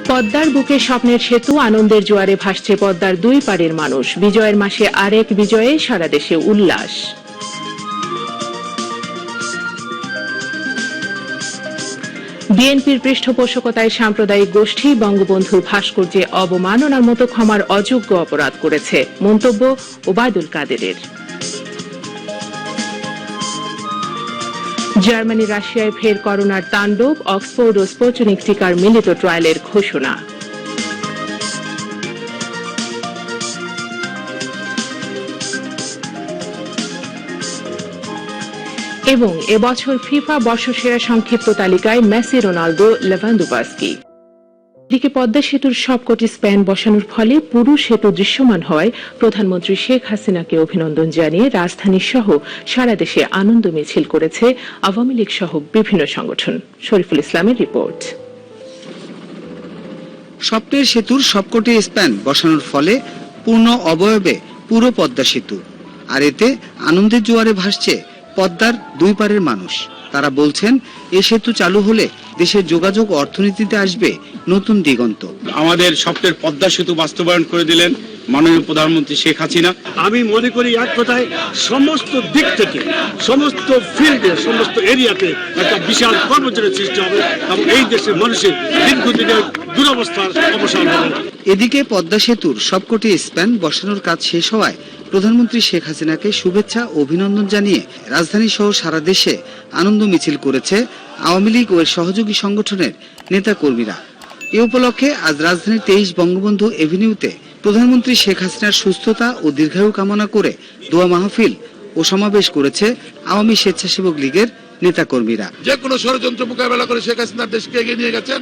পদ্মার বুকে স্বপ্নের সেতু, আনন্দের জোয়ারে ভাসছে পদ্মার দুই পাড়ের মানুষ। বিজয়ের মাসে আরেক বিজয়ে সারা দেশে উল্লাস। বিএনপির পৃষ্ঠপোষকতায় সাম্প্রদায়িক গোষ্ঠী বঙ্গবন্ধুর ভাস্কর্যে অবমাননার মতো ক্ষমার অযোগ্য অপরাধ করেছে, মন্তব্য ওবায়দুল কাদেরের। জার্মানি রাশিয়ায় ফের করোনার তাণ্ডব, অক্সফোর্ড ও স্পুটনিক টিকার মিলিত ট্রায়ালের ঘোষণা। এবং এবছর ফিফা বর্ষসেরা সংক্ষিপ্ত তালিকায় মেসি, রোনালদো, লেভানডোভস্কি। এদিকে পদ্মা সেতুর সবকটি স্প্যান বসানোর ফলে পুরো সেতু দৃশ্যমান হওয়ায় প্রধানমন্ত্রী শেখ হাসিনাকে অভিনন্দন জানিয়ে রাজধানী সহ সারা দেশে আনন্দ মিছিল করেছে আওয়ামী লীগ সহ বিভিন্ন সংগঠন। শরীফুল ইসলামের রিপোর্ট। স্বপ্নের সেতুর সবকটি স্প্যান বসানোর ফলে পূর্ণ অবয়বে পুরো পদ্মা সেতু, আর এতে আনন্দের জোয়ারে ভাসছে পদ্মার দুই পাড়ের মানুষ। তারা বলছেন, এই সেতু চালু হলে দেশের যোগাযোগ অর্থনীতিতে আসবে নতুন দিগন্ত। আমাদের স্বপ্নের পদ্মা সেতু বাস্তবায়ন করে দিলেন মাননীয় প্রধানমন্ত্রী শেখ হাসিনা। আমি মনে করি এক কথায় সমস্ত দিক থেকে, সমস্ত ফিল্ডে, সমস্ত এরিয়াতে একটা বিশাল কর্মচারীর সৃষ্টি হবে এবং এই দেশের মানুষের দীর্ঘদিনের দুরবস্থার অবসান হবে। এদিকে পদ্মা সেতুর সবকটি স্প্যান বসানোর কাজ শেষ হওয়ায় প্রধানমন্ত্রী শেখ হাসিনাকে শুভেচ্ছা ও অভিনন্দন জানিয়ে রাজধানী সহ সারা দেশে আনন্দ মিছিল করেছে আওয়ামী লীগ ও এর সহযোগী সংগঠনের নেতা কর্মীরা। এ উপলক্ষে আজ রাজধানীর 23 বঙ্গবন্ধু এভিনিউতে প্রধানমন্ত্রী শেখ হাসিনার সুস্থতা ও দীর্ঘায়ু কামনা করে দোয়া মাহফিল ও সমাবেশ করেছে আওয়ামী স্বেচ্ছাসেবক লীগের নেতা কর্মীরা। যে কোনো ষড়যন্ত্র মোকাবেলা করে শেখ হাসিনার দেশকে এগিয়ে নিয়ে গেছেন।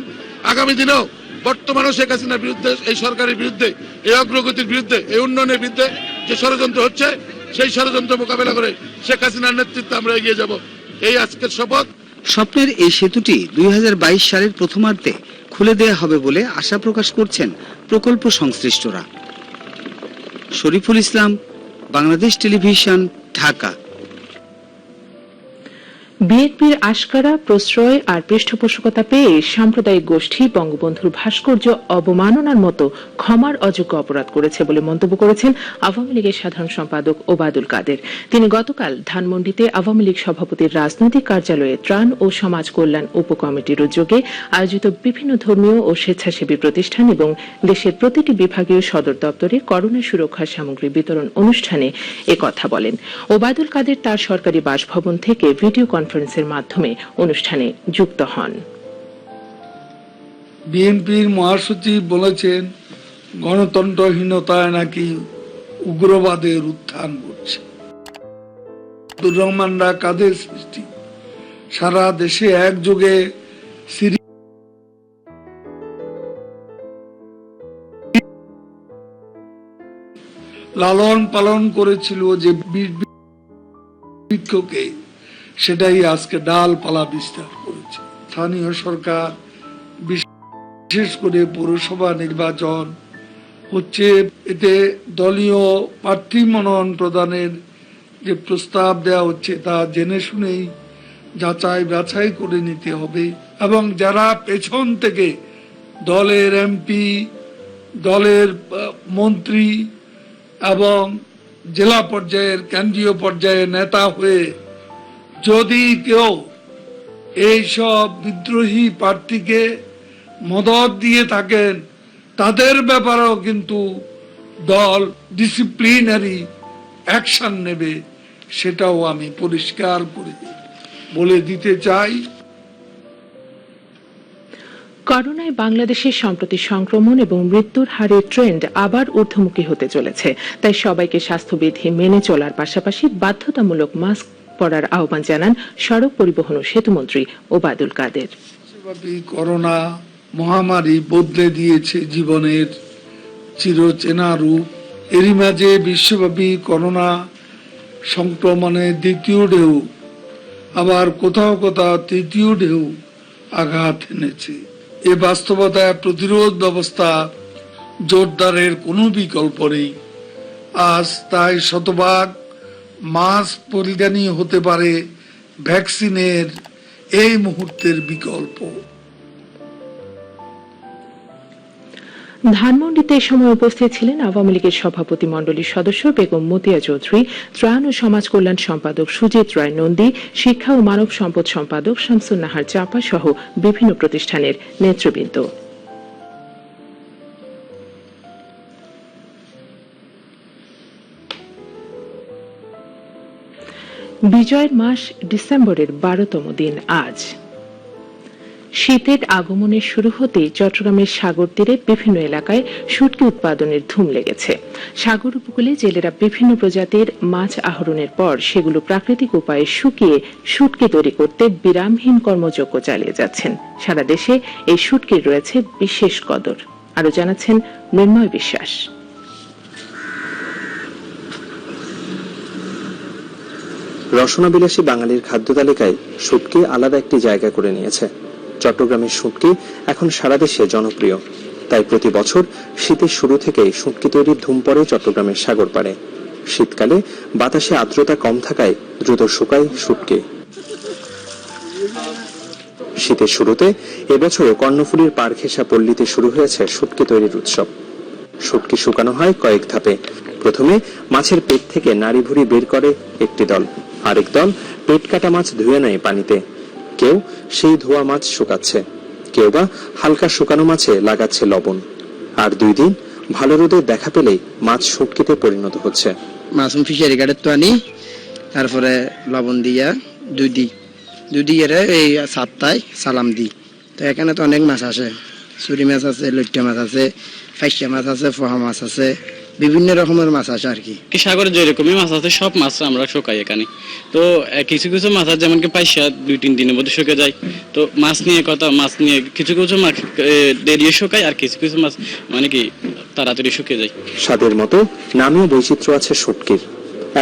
আগামী দিনেও বর্তমানেও শেখ হাসিনার বিরুদ্ধে, এই সরকারের বিরুদ্ধে, এই অগ্রগতির বিরুদ্ধে, এই উন্নয়নের বিরুদ্ধে যে ষড়যন্ত্র হচ্ছে, সেই ষড়যন্ত্র মোকাবেলা করে শেখ হাসিনার নেতৃত্বে আমরা এগিয়ে যাব, এই আজকের শপথ। স্বপ্নের এই সেতুটি 2022 সালের প্রথমার্ধে খুলে দেয়া হবে বলে আশা প্রকাশ করছেন প্রকল্প সংশ্লিষ্টরা। শরীফুল ইসলাম, বাংলাদেশ টেলিভিশন, ঢাকা। বিএনপির আশকারা, প্রশ্রয় আর পৃষ্ঠপোষকতা পেয়ে সাম্প্রদায়িক গোষ্ঠী বঙ্গবন্ধুর ভাস্কর্য অবমাননার মতো ক্ষমার অযোগ্য অপরাধ করেছে বলে মন্তব্য করেছেন আওয়ামী লীগের সাধারণ সম্পাদক ওবায়দুল কাদের। তিনি গতকাল ধানমন্ডিতে আওয়ামী লীগ সভাপতির রাজনৈতিক কার্যালয়ে ত্রাণ ও সমাজ কল্যাণ উপকমিটির উদ্যোগে আয়োজিত বিভিন্ন ধর্মীয় ও স্বেচ্ছাসেবী প্রতিষ্ঠান এবং দেশের প্রতিটি বিভাগীয় সদর দপ্তরে করোনা সুরক্ষা সামগ্রী বিতরণ অনুষ্ঠানে একথা বলেন। ওবায়দুল কাদের তার সরকারি বাসভবন থেকে ভিডিও কনফারেন্সের মাধ্যমে অনুষ্ঠানে যুক্ত হন। বিএনপির মহাসচিব বলেছেন, গণতন্ত্রহীনতায় নাকি উগ্রবাদের উত্থান ঘটছে। আব্দুর রহমানরা কাদের সৃষ্টি? সারা দেশে একযোগে লালন পালন করেছিল যে বৃক্ষকে, সেটাই আজকে ডালপালা বিস্তার করেছে। স্থানীয় সরকার, বিশেষ করে পৌরসভা নির্বাচন হচ্ছে, এতে দলীয় প্রার্থী মনোনয়ন প্রদানের যে প্রস্তাব দেওয়া হচ্ছে তা জেনে শুনেই যাচাই বাছাই করে নিতে হবে এবং যারা পেছন থেকে দলের এমপি, দলের মন্ত্রী এবং জেলা পর্যায়ের, কেন্দ্রীয় পর্যায়ের নেতা হয়ে যদি কেউ এইসব বিদ্রোহী প্রার্থীকে মদত দিয়ে থাকেন, তাদের ব্যাপারেও কিন্তু দল ডিসিপ্লিনারি অ্যাকশন নেবে, সেটাও আমি পরিষ্কার করে বলে দিতে চাই। করোনায় বাংলাদেশের সম্প্রতি সংক্রমণ এবং মৃত্যুর হারের ট্রেন্ড আবার ঊর্ধ্বমুখী হতে চলেছে। তাই সবাইকে স্বাস্থ্যবিধি মেনে চলার পাশাপাশি বাধ্যতামূলক মাস্ক পরার আহ্বান জানান সড়ক পরিবহন ও সেতুমন্ত্রী ওবায়দুল কাদের। করোনা মহামারী বদলে দিয়েছে জীবনের চিরচেনা রূপ। এরই মাঝে বিশ্বব্যাপী করোনা সংক্রমণের দ্বিতীয় ঢেউ, আবার কোথাও কোথাও তৃতীয় ঢেউ আঘাত এনেছে। এ বাস্তবতায় প্রতিরোধ ব্যবস্থা জোরদারের কোনো বিকল্প নেই। আজ তাই শতভাগ মাস্ক পরিধানই হতে পারে ভ্যাকসিনের এই মুহূর্তের বিকল্প। ধানমন্ডিতে এ সময় উপস্থিত ছিলেন আওয়ামী লীগের সভাপতি মণ্ডলীর সদস্য বেগম মতিয়া চৌধুরী, ত্রাণ ও সমাজ কল্যাণ সম্পাদক সুজিত রায় নন্দী, শিক্ষা ও মানব সম্পদ সম্পাদক শামসুন নাহার চাপা সহ বিভিন্ন প্রতিষ্ঠানের নেতৃবৃন্দ। বিজয়ের মাস ডিসেম্বরের 12তম দিন আজ। শীতের আগমনের শুরু হতেই চট্টগ্রামের সাগর তীরে বিভিন্ন এলাকায় শুটকি উৎপাদনের ধুম লেগেছে। সাগর উপকূলে জেলেরা বিভিন্ন প্রজাতির মাছ আহরণের পর সেগুলো প্রাকৃতিক উপায়ে শুকিয়ে শুটকি তৈরি করতে বিরামহীন কর্মযজ্ঞ চালিয়ে যাচ্ছেন। সারা দেশে এই শুটকির রয়েছে বিশেষ কদর। আরো জানাচ্ছেন মৃন্ময় বিশ্বাস। রসনাবিলাসী বাঙালির খাদ্য তালিকায় শুটকি আলাদা একটি জায়গা করে নিয়েছে। চট্টগ্রামের শুটকি এখন সারা দেশে জনপ্রিয়, তাই প্রতি বছর শীতের শুরু থেকেই শুটকি তৈরির ধুম পড়ে চট্টগ্রামের সাগর পাড়ে। শীতকালে বাতাসে আর্দ্রতা কম থাকায় দ্রুত শুকায় শুটকি। শীতের শুরুতে এবছরও কর্ণফুলীর পারঘেঁষা পল্লীতে শুরু হয়েছে শুটকি তৈরির উৎসব। শুটকি শুকানো হয় কয়েক ধাপে। প্রথমে মাছের পেট থেকে নাড়ি ভুড়ি বের করে একটি দল, আরেক দল পেট কাটা মাছ ধুয়ে নেয় পানিতে। কেউ সেই ধোয়া মাছ শুকাচ্ছে, কেউ বা হালকা শুকানো মাছে লাগাচ্ছে লবণ। আর 2 দিন ভালো রোদের দেখা পেলেই মাছ শুটকিতে পরিণত হচ্ছে। মাছ ফিশারি গাড়ের তো আনি, তারপরে লবণ দিয়া দুই দিয়ে এই 7টায় সালাম দিই। তো এখানে তো অনেক মাছ আসে, চুরি মাছ আছে, লইট্টা মাছ আছে, ফাইসা মাছ আছে, পোহা মাছ আছে, বিভিন্ন রকমের মাছ আছে আর কি। সাগরে যেরকমই মাছ আছে সব মাছ আমরা শুকাই এখানে। তো কিছু কিছু মাছ আছে যেমন কি পাইসা 2-3 দিনের মধ্যে শুকে যায়। তো মাছ নিয়ে কিছু কিছু মাছ দেরি শুকায়, আর কিছু কিছু মাছ মানে কি তাড়াতাড়ি শুকিয়ে যায়। স্বাদের মতো নামেও বৈচিত্র্য আছে শুটকির।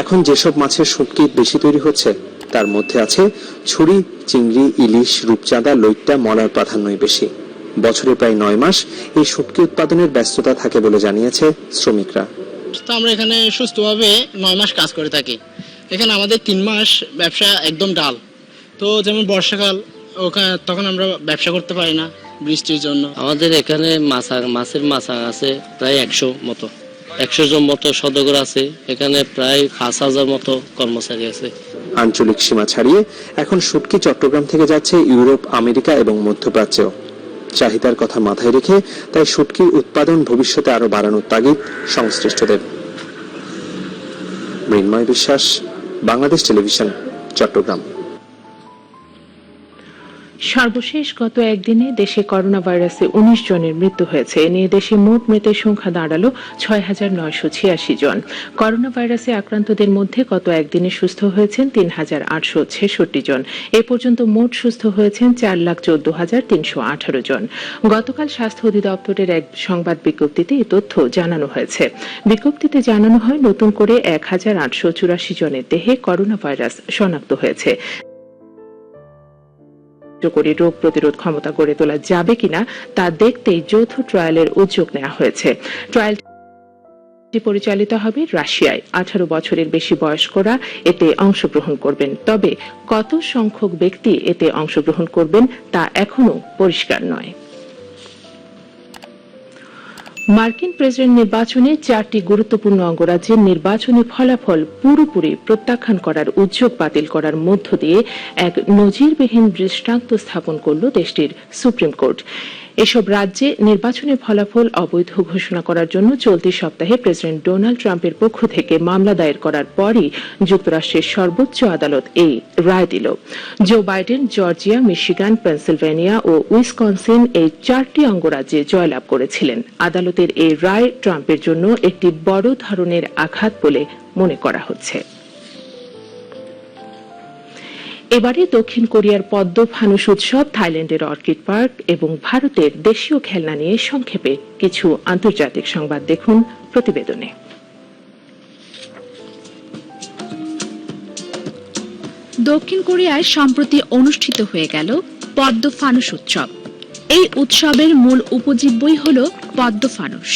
এখন যেসব মাছের শুটকি বেশি তৈরি হচ্ছে তার মধ্যে আছে ছুরি, চিংড়ি, ইলিশ, রূপচাঁদা, লইট্টা, মলার প্রাধান্যই বেশি। বছরে প্রায় 9 মাস এই শুটকি উৎপাদনের ব্যস্ততা থাকে বলে জানিয়েছে শ্রমিকরা। তো আমরা এখানে সুস্থভাবে 9 মাস কাজ করে থাকি। এখানে আমাদের 3 মাস ব্যবসা একদম ডাল। তো যেমন বর্ষাকাল, তখন আমরা ব্যবসা করতে পারি না বৃষ্টির জন্য। আমাদের এখানে মাছের মাছা আছে প্রায় 100 জন মতো সদস্য আছে। এখানে প্রায় 5000 মতো কর্মচারী আছে। আঞ্চলিক সীমা ছাড়িয়ে এখন শুটকি চট্টগ্রাম থেকে যাচ্ছে ইউরোপ, আমেরিকা এবং মধ্যপ্রাচ্যেও। চাহিদার কথা মাথায় রেখে তাই শুটকির উৎপাদন ভবিষ্যতে আরো বাড়ানোর তাগিদ সংশ্লিষ্টদের। মৃন্ময় বিশ্বাস, বাংলাদেশ টেলিভিশন, চট্টগ্রাম। সর্বশেষ গত একদিনে দেশে করোনা ভাইরাসে 19 জনের মৃত্যু হয়েছে। এ নিয়ে দেশে মোট মৃতের সংখ্যা দাঁড়ালো 6986 জন। করোনা ভাইরাসে আক্রান্তদের মধ্যে গত একদিনে সুস্থ হয়েছেন 3866 জন। এ পর্যন্ত মোট সুস্থ হয়েছেন 4,14,318 জন। গতকাল স্বাস্থ্য অধিদপ্তরের এক সংবাদ বিজ্ঞপ্তিতে এই তথ্য জানানো হয়েছে। বিজ্ঞপ্তিতে জানানো হয় নতুন করে 1884 জনের দেহে করোনা ভাইরাস শনাক্ত হয়েছে। করে রোগ প্রতিরোধ ক্ষমতা গড়ে তোলা যাবে কিনা তা দেখতেই যৌথ ট্রায়ালের উদ্যোগ নেওয়া হয়েছে। ট্রায়ালটি পরিচালিত হবে রাশিয়ায়। 18 বছরের বেশি বয়স্করা এতে অংশগ্রহণ করবেন। তবে কত সংখ্যক ব্যক্তি এতে অংশগ্রহণ করবেন তা এখনো পরিষ্কার নয়। মার্কিন প্রেসিডেন্ট নির্বাচনে 4টি গুরুত্বপূর্ণ অঙ্গরাজ্যের নির্বাচনী ফলাফল পুরোপুরি প্রত্যাখ্যান করার উদ্যোগ বাতিল করার মধ্য দিয়ে এক নজিরবিহীন দৃষ্টান্ত স্থাপন করল দেশটির সুপ্রিম কোর্ট। এসব রাজ্যে নির্বাচনের ফলাফল অবৈধ ঘোষণা করার জন্য চলতি সপ্তাহে প্রেসিডেন্ট ডোনাল্ড ট্রাম্পের পক্ষ থেকে মামলা দায়ের করার পরই যুক্তরাষ্ট্রের সর্বোচ্চ আদালত এই রায় দিল। Joe Biden Georgia, Michigan, Pennsylvania ও উইসকনসিন এই 4টি অঙ্গরাজ্যে জয়লাভ করেছিলেন। আদালতের এই রায় ট্রাম্পের জন্য একটি বড় ধরনের আঘাত বলে মনে করা হচ্ছে। এবারে দক্ষিণ কোরিয়ার পদ্ম ফানুস উৎসব, থাইল্যান্ডের অর্কিড পার্ক এবং ভারতের দেশীয় খেলনা নিয়ে সংক্ষেপে কিছু আন্তর্জাতিক সংবাদ দেখুন প্রতিবেদনে। দক্ষিণ কোরিয়ায় সম্প্রতি অনুষ্ঠিত হয়ে গেল পদ্ম ফানুস উৎসব। এই উৎসবের মূল উপজীব্যই হল পদ্ম ফানুস।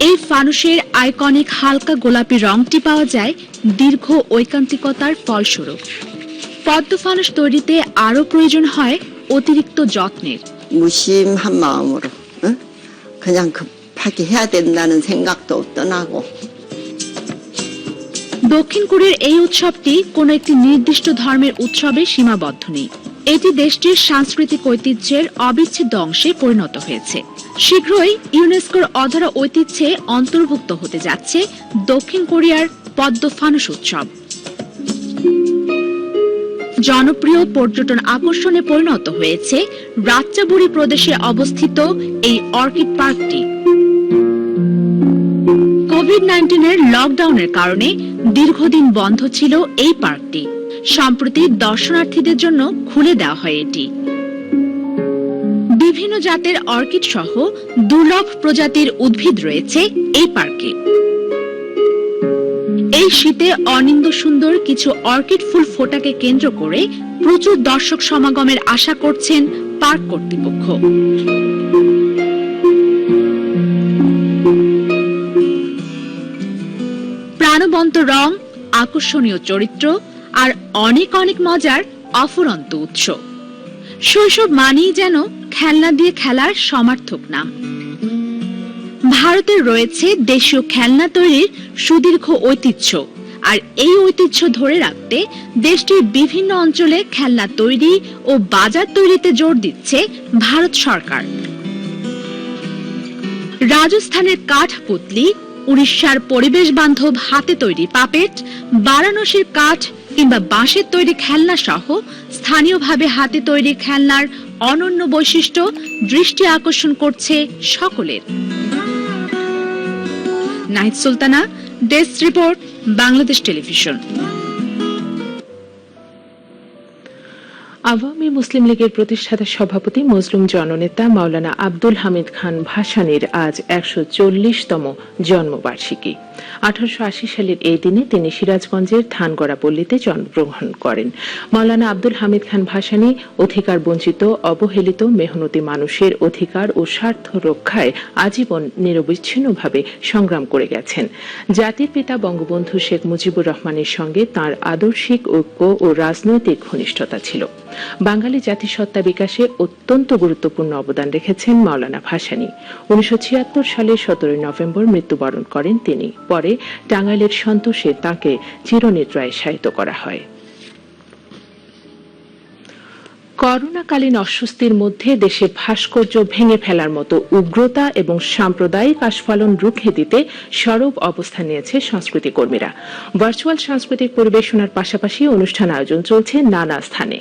এই ফানুসের আইকনিক হালকা গোলাপি রংটি পাওয়া যায় দীর্ঘ ঐকান্তিকতার ফলস্বরূপ। পদ্ম ফানুস তৈরিতে আরো প্রয়োজন হয় অতিরিক্ত যত্নের। 무심한 마음으로 그냥 급하게 해야 된다는 생각도 떠나고. দক্ষিণ কোরিয়ার এই উৎসবটি কোনো একটি নির্দিষ্ট ধর্মের উৎসবে সীমাবদ্ধ নেই। এটি দেশটির সাংস্কৃতিক ঐতিহ্যের অবিচ্ছেদ্য অংশে পরিণত হয়েছে। শীঘ্রই ইউনেস্কোর অধরা ঐতিহ্যে অন্তর্ভুক্ত হতে যাচ্ছে দক্ষিণ কোরিয়ার পদ্ম ফানুস উৎসব। জনপ্রিয় পর্যটন আকর্ষণে পরিণত হয়েছে রাচ্চাবুরি প্রদেশে অবস্থিত এই অর্কিড পার্কটি। কোভিড-19 লকডাউনের কারণে দীর্ঘদিন বন্ধ ছিল এই পার্কটি। সম্প্রতি দর্শনার্থীদের জন্য খুলে দেওয়া হয় এটি। বিভিন্ন জাতের অর্কিড সহ দুর্লভ প্রজাতির উদ্ভিদ রয়েছে এই পার্কে। এই শীতে অনিন্দ সুন্দর কিছু অর্কিড ফুল ফোটাকে কেন্দ্র করে প্রচুর দর্শক সমাগমের আশা করছেন পার্ক কর্তৃপক্ষ। প্রাণবন্ত রং, আকর্ষণীয় চরিত্র আর অনেক অনেক মজার অফুরন্ত উৎস। শৈশব মানেই যেন খেলনা দিয়ে খেলার সমার্থক নাম। ভারতের রয়েছে দেশীয় খেলনা তৈরির সুদীর্ঘ ঐতিহ্য, আর এই ঐতিহ্য ধরে রাখতে দেশটির বিভিন্ন অঞ্চলে খেলনা তৈরি ও বাজার তৈরিতে জোর দিচ্ছে ভারত সরকার। রাজস্থানের কাঠ পুতলি, উড়িষ্যার পরিবেশ বান্ধব হাতে তৈরি পাপেট, বারাণসীর কাঠ কিংবা বাঁশের তৈরি খেলনা সহ স্থানীয়ভাবে হাতে তৈরি খেলনার অনন্য বৈশিষ্ট্য দৃষ্টি আকর্ষণ করছে সকলের। Nahid Sultana, desk report, Bangladesh Television. Awami Muslim লীগের প্রতিষ্ঠাতা সভাপতি মজলুম জননেতা মাওলানা আব্দুল হামিদ খান ভাসানীর আজ ১৪০তম জন্মবার্ষিকী। ১৮৮০ সালের এই দিনে তিনি সিরাজগঞ্জের থানগড়া পল্লীতে জন্মগ্রহণ করেন। মাওলানা আব্দুল হামিদ খান ভাসানী অধিকার বঞ্চিত, অবহেলিত, মেহনতি মানুষের অধিকার ও স্বার্থ রক্ষায় আজীবন নিরবচ্ছিন্নভাবে সংগ্রাম করে গেছেন। জাতির পিতা বঙ্গবন্ধু শেখ মুজিবুর রহমানের সঙ্গে তাঁর আদর্শিক ঐক্য ও রাজনৈতিক ঘনিষ্ঠতা ছিল। বাঙালি জাতিসত্তা বিকাশে অত্যন্ত গুরুত্বপূর্ণ অবদান রেখেছেন মাওলানা ভাসানী। ১৯৭৬ সালে ১৭ নভেম্বর মৃত্যুবরণ করেন তিনি। পরে টাঙ্গাইলের সন্তোষে তাঁকে চিরনিদ্রায় শায়িত করা হয়। করোনাকালীন অস্বস্তির মধ্যে দেশে ভাস্কর্য ভেঙে ফেলার মতো উগ্রতা এবং সাম্প্রদায়িক আস্ফালন রুখে দিতে সরব অবস্থান নিয়েছে সংস্কৃতি কর্মীরা। ভার্চুয়াল সাংস্কৃতিক পরিবেশনার পাশাপাশি অনুষ্ঠান আয়োজন চলছে নানা স্থানে।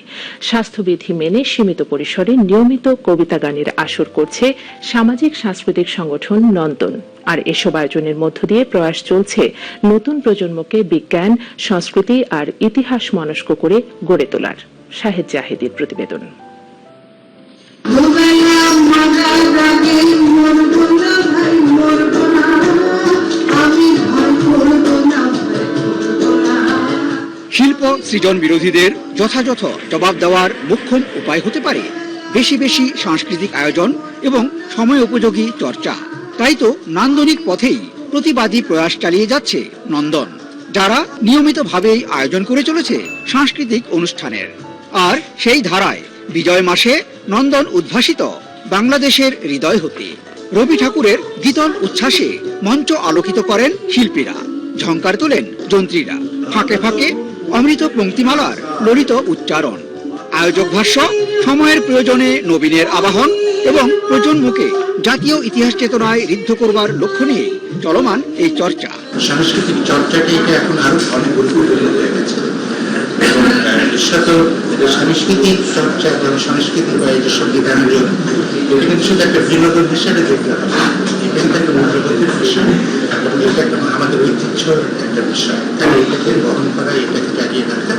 স্বাস্থ্যবিধি মেনে সীমিত পরিসরে নিয়মিত কবিতা গানের আসর করছে সামাজিক সাংস্কৃতিক সংগঠন নন্দন। আর এসব আয়োজনের মধ্য দিয়ে প্রয়াস চলছে নতুন প্রজন্মকে বিজ্ঞান, সংস্কৃতি আর ইতিহাস মনস্ক করে গড়ে তোলার। শাহেদ জাহেদের প্রতিবেদন। শিল্প সৃজন বিরোধীদের যথাযথ জবাব দেওয়ার মোক্ষম উপায় হতে পারে বেশি বেশি সাংস্কৃতিক আয়োজন এবং সময় উপযোগী চর্চা। তাই তো নান্দনিক পথেই প্রতিবাদী প্রয়াস চালিয়ে যাচ্ছে নন্দন, যারা নিয়মিতভাবেই আয়োজন করে চলেছে সাংস্কৃতিক অনুষ্ঠানের। আর সেই ধারায় বিজয় মাসে নন্দন উদ্ভাসিত বাংলাদেশের হৃদয় হতে রবি ঠাকুরের গীতল উচ্ছ্বাসে মঞ্চ আলোকিত করেন শিল্পীরা, ঝংকার তোলেন যন্ত্রীরা, ফাঁকে ফাঁকে অমৃত পঙ্ক্তিমালার ললিত উচ্চারণ। আয়োজক ভাষ্য, সময়ের প্রয়োজনে নবীনের আবাহন এবং প্রজন্মকে জাতীয় ইতিহাস চেতনায় ঋদ্ধ করবার লক্ষ্য নিয়ে চলমান এই চর্চা। সাংস্কৃতিক চর্চাটি এখন আরো অনেক গভীর হয়ে গেছে এবং সাংস্কৃতিক চর্চা এবং সংস্কৃতি বা এই যে সংবিধানের এটা কিন্তু শুধু একটা বিনোদন হিসেবে দেখতে হবে, এটা কিন্তু একটা মূল্যবোধের বিষয় এবং এটা আমাদের ঐতিহ্যর একটা বিষয়। তাই এটাকে বহন করা, এটাকে জাগিয়ে রাখা।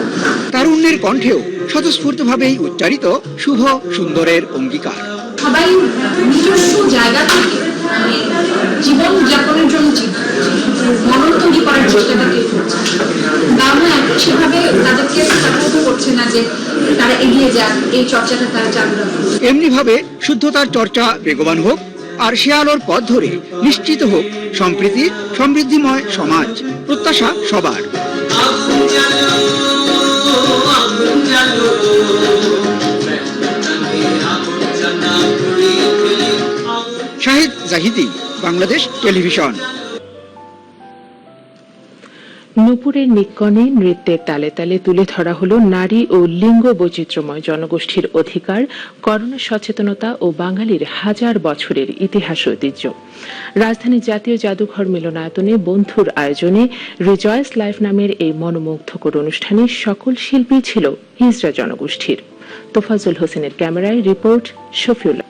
তারুণ্যের কণ্ঠেও স্বতঃস্ফূর্তভাবেই উচ্চারিত শুভ সুন্দরের অঙ্গীকার। সবাই নিজস্ব জায়গা থেকে জীবন যাপনের জন্য মনন তৈরি করার চেষ্টাটাকে করছে। বাংলা এখন সেভাবে তাদেরকে সাহায্য করছে না যে তারা এগিয়ে যাক, এই চর্চাটা তারা চালু রাখবে। এমনি ভাবে শুদ্ধতার চর্চা বেগবান হোক, আর সে আলোর পথ ধরে নিশ্চিত হোক সম্প্রীতির সমৃদ্ধিময় সমাজ, প্রত্যাশা সবার। শাহিদ জাহিদি, বাংলাদেশ টেলিভিশন। নূপুরের নিক্কণে নৃত্যের তালে তালে তুলে ধরা হলো নারী ও লিঙ্গ বৈচিত্র্যময় জনগোষ্ঠীর অধিকার, করোনা সচেতনতা ও বাঙালির হাজার বছরের ইতিহাস ঐতিহ্য। রাজধানীর জাতীয় জাদুঘর মিলনায়তনে বন্ধুর আয়োজনে রিজয়েস লাইফ নামের এই মনোমুগ্ধকর অনুষ্ঠানে সকল শিল্পী ছিল হিজড়া জনগোষ্ঠীর। তোফাজুল হোসেনের ক্যামেরায় রিপোর্ট শফিউল্লাহ।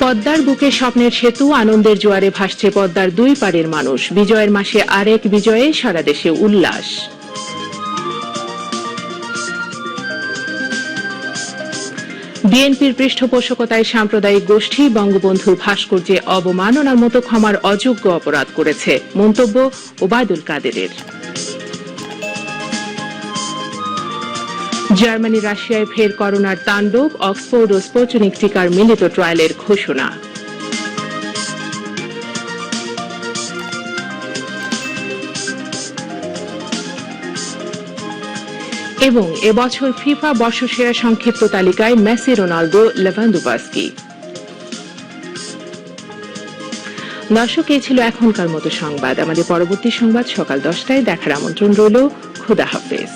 পদ্মার বুকে স্বপ্নের সেতু, আনন্দের জোয়ারে ভাসছে পদ্মার দুই পাড়ের মানুষ। বিজয়ের মাসে আরেক বিজয়ে সারা দেশে উল্লাস। বিএনপির পৃষ্ঠপোষকতায় সাম্প্রদায়িক গোষ্ঠী বঙ্গবন্ধুর ভাস্কর্যে অবমাননার মতো ক্ষমার অযোগ্য অপরাধ করেছে, মন্তব্য ওবায়দুল কাদেরের। জার্মানি রাশিয়ায় ফের করোনার তাণ্ডব, অক্সফোর্ড ও স্পুটনিক টিকার মিলিত ট্রায়ালের ঘোষণা। এবং এবছর ফিফা বর্ষসেরা সংক্ষিপ্ত তালিকায় মেসি, রোনালদো, লেভানডোভস্কি। দর্শক, এই ছিল এখনকার মতো সংবাদ। আমাদের পরবর্তী সংবাদ সকাল 10টায় দেখার আমন্ত্রণ রইল। খোদা হাফেজ।